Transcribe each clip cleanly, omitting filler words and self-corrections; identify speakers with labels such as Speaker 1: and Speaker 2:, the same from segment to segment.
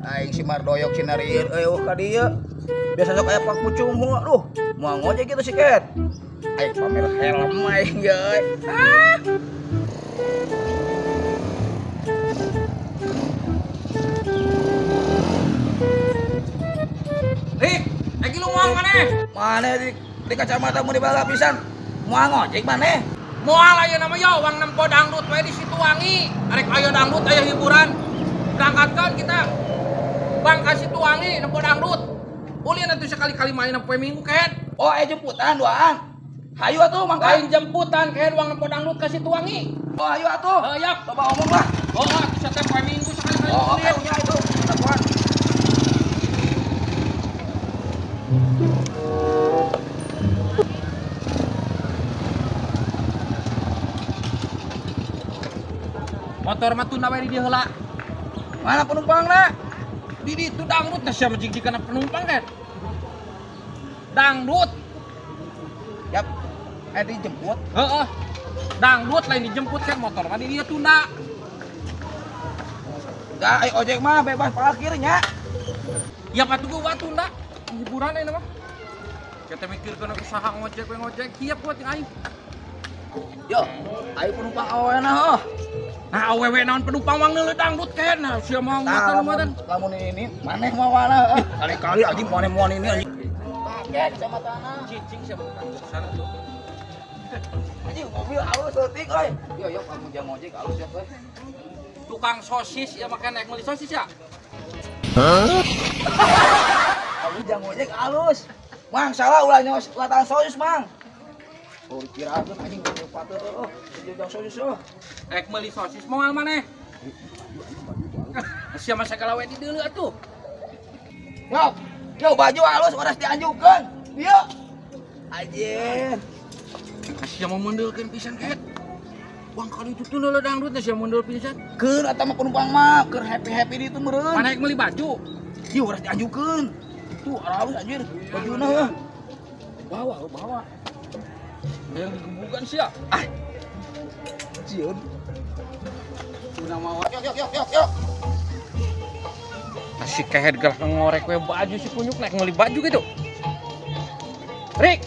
Speaker 1: aing si Mardoyok si Nariin eueuh ka dieu. Biasa sok aya Pak Pucung aduh, moal ngojek gitu si Ket. Aing pamer helm aing geus.
Speaker 2: Rik, lagi lu moal maneh?
Speaker 1: Maneh di kacamata mun dibala pisan. Moal ngojek maneh.
Speaker 2: Moal aya nama ya uang nempo dangdut we di Situwangi. Arek aya dangdut aya hiburan. Berangkatkan kita. Bang ka Situwangi nempo dangdut. Ulin atuh sekali-kali main poe Minggu Ken.
Speaker 1: Oh, jemputan doang. Hayu atuh mangka.
Speaker 2: Lain jemputan Ken uang nempo dangdut ka Situwangi.
Speaker 1: Oh, hayu atuh.
Speaker 2: Ya.
Speaker 1: Coba omong lah.
Speaker 2: Oh, atuh setiap poe Minggu sekali-kali.
Speaker 1: Oh, oke, nya itu. Takuan.
Speaker 2: Motor mah tunda we di dieu heula.
Speaker 1: Mana penumpangna?
Speaker 2: Di ditu dangdut teh sia menjigjikan penumpang Ken. Dangdut.
Speaker 1: Yap. Dijemput.
Speaker 2: Heeh. Dangdut lain dijemput kan motor mah di dieu tunda.
Speaker 1: Enggak, ojek mah bebas parkirnya.
Speaker 2: Ya patuh gua tunda. Hiburan ayeuna mah. Kita mikirkeun usaha ngojek we ngojek kieu kuat jeung aing.
Speaker 1: Yo, ayo penumpang awena heuh.
Speaker 2: Nah awewe naon penumpang mah ngeuleuh dangdut Ken. Nah sia mah makan.
Speaker 1: Lamun ini maneh mah wana heuh. Kali-kali anjing maneh moal ini anjing. Pakai kacamatana.
Speaker 2: Cicing sia sana tuh.
Speaker 1: Anjing mobil alus leutik euy. Yo kamu jam ngojek alus ya euy.
Speaker 2: Tukang sosis ya makan naik meuli sosis ya.
Speaker 1: Kamu jam ngojek alus. Mang salah ulah nyos latan sosis mang. Oh dikirakeun anjing patut heuh. Jam sosis heuh.
Speaker 2: Naik meuli sosis moal maneh. Sia mah sagala we di deuleu atuh.
Speaker 1: Yo baju alus oras dianjukeun. Ieu. Anjir.
Speaker 2: Sia mau mundeulkeun pisan Ket. Bang kali itu tuh nolak dangdut sia mundur pisan.
Speaker 1: Keur eta mah penumpang mah keur happy di itu meureun.
Speaker 2: Mana naik meuli baju.
Speaker 1: Ieu oras dianjukeun. Tuh alus anjir bajuna heuh. Bawa.
Speaker 2: Yang digebukan sia.
Speaker 1: Cieun. Udah mau. Yuk.
Speaker 2: Asik kayak gerak ngorek we baju si kunyuk naik meuli baju gitu. Rik.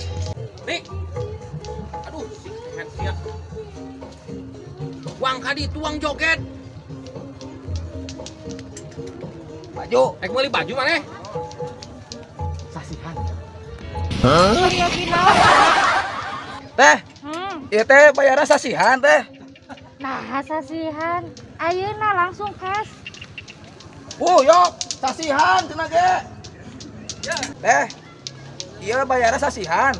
Speaker 2: Aduh, si kayak sia. Uang kadi tuang joget.
Speaker 1: Baju.
Speaker 2: Naik meuli baju maneh. Sasihan.
Speaker 3: Iya ginaon?
Speaker 1: Teh. Ieu teh bayarna sasihan teh.
Speaker 3: Nah, sasihan. Ayeuna langsung cash.
Speaker 1: Yok, sasihan cenah ge.
Speaker 2: Ya.
Speaker 1: Teh. Ieu bayarna sasihan.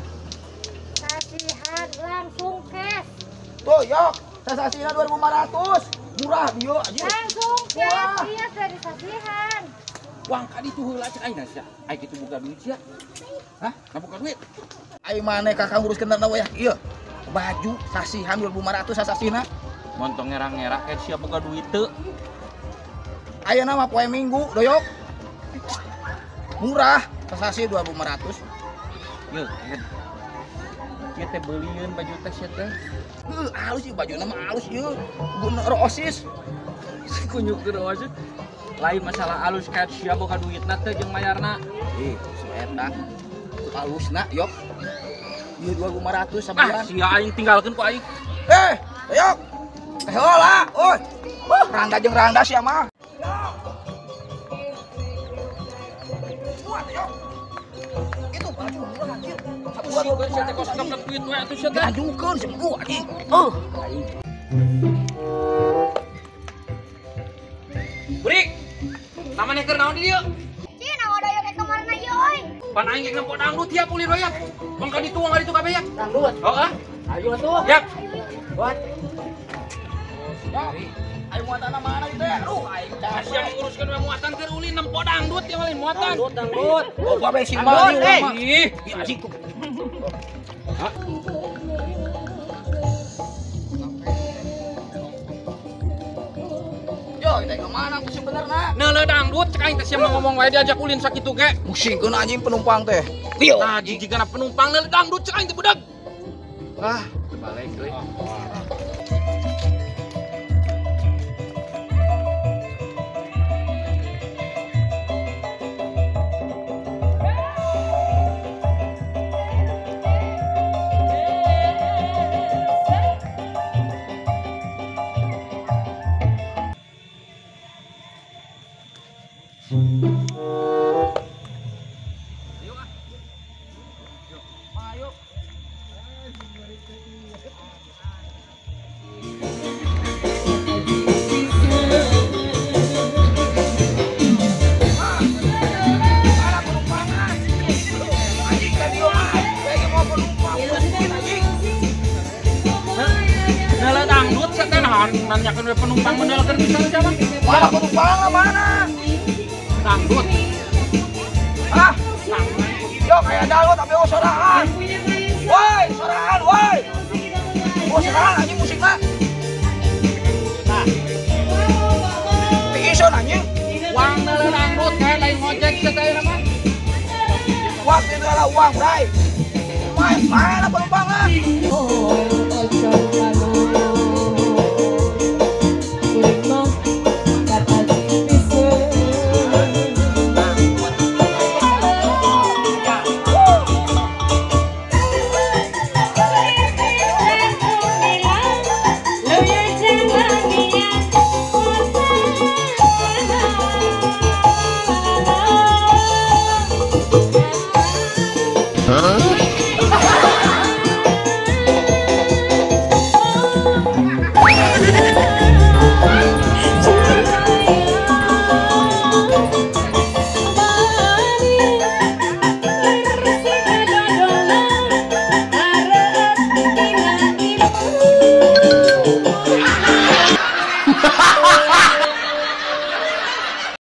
Speaker 3: Sasihan langsung cash.
Speaker 1: Tuh, yok. Sasihan 2.500. Murah dia anjir.
Speaker 3: Langsung cash. Iya dari sasihan.
Speaker 2: Uang kadi tuh heula cek aing sia. Aing kitu buka duit sia. Hah? Na buka duit.
Speaker 1: Ai maneh kakak nguruskeun na we ya. Ieu. Baju sasihan 2.500 sasasina.
Speaker 2: Montong ngerang-ngerang kayak sia buka duit teu.
Speaker 1: Ayeuna mah poe Minggu, doyok. Murah, sasasi 2.500.
Speaker 2: Yeuh, kieu teh beulieun baju teh sia teh.
Speaker 1: Halus ieu bajuna mah halus ieu. Bener osis.
Speaker 2: Kunyuk keur osis. Lain masalah alus kayak sia boga duitna teh jeung mayarna.
Speaker 1: Eta. Halusna, yok. Ieu 2.500
Speaker 2: Ah,
Speaker 1: sampean.
Speaker 2: sia aing tinggalkeun ku aing.
Speaker 1: Doyok. Heula, oi. Rangga jeung rangga sia mah. Itu baju murah anjir.
Speaker 2: Sieun sia teh kos dapat duit we atuh sia teh.
Speaker 1: Diajukeun sia lu anjing.
Speaker 2: Brik. Namanya keur naon di dieu?
Speaker 3: Cina wadah kayak kemarin aja, oi.
Speaker 2: Pan aing geus nempo dangdut ya puli doyak. Bang ka dituang ka ditu kabeh ya.
Speaker 1: Dangdut.
Speaker 2: Heeh.
Speaker 1: Ayo atuh.
Speaker 2: Yak.
Speaker 1: Buat. Ayo muatan mana itu ya? Aduh, aing
Speaker 2: Sia menguruskeun we muatan keur ulin nempo dangdut ya malin muatan.
Speaker 1: dangdut. Oh, babe sing
Speaker 2: Dangdut,
Speaker 1: mah.
Speaker 2: ih.
Speaker 1: Anjing. Yo, kita kemana tuh sebenarnya?
Speaker 2: Neuleuh dangdut cek aing teh sia mah ngomong wae diajak ulin sakitu ge.
Speaker 1: Pusingkeun anjing penumpang teh. Yo.
Speaker 2: Nah, jigana penumpang neuleuh dangdut cek aing teh budak.
Speaker 1: Balik euy.
Speaker 2: Ayo.
Speaker 1: Para penumpangan. Anjing tadi lagi mau penumpang. Anjing.
Speaker 2: Nela dangdut setenahan nanyakeun we penumpang mendelkeun pisan siapa?
Speaker 1: Para penumpang mana?
Speaker 2: Dangdut.
Speaker 1: Hah? Yo kayak dangdut tapi soraan. Woi, soraan, woi. Oh, soraan anjing musiknya.
Speaker 2: Nah,
Speaker 1: Ison anjing.
Speaker 2: uang nela dangdut kayak lain ngojek seteuna mah.
Speaker 1: Waktu itu adalah uang, Bray. Mana penumpangnya?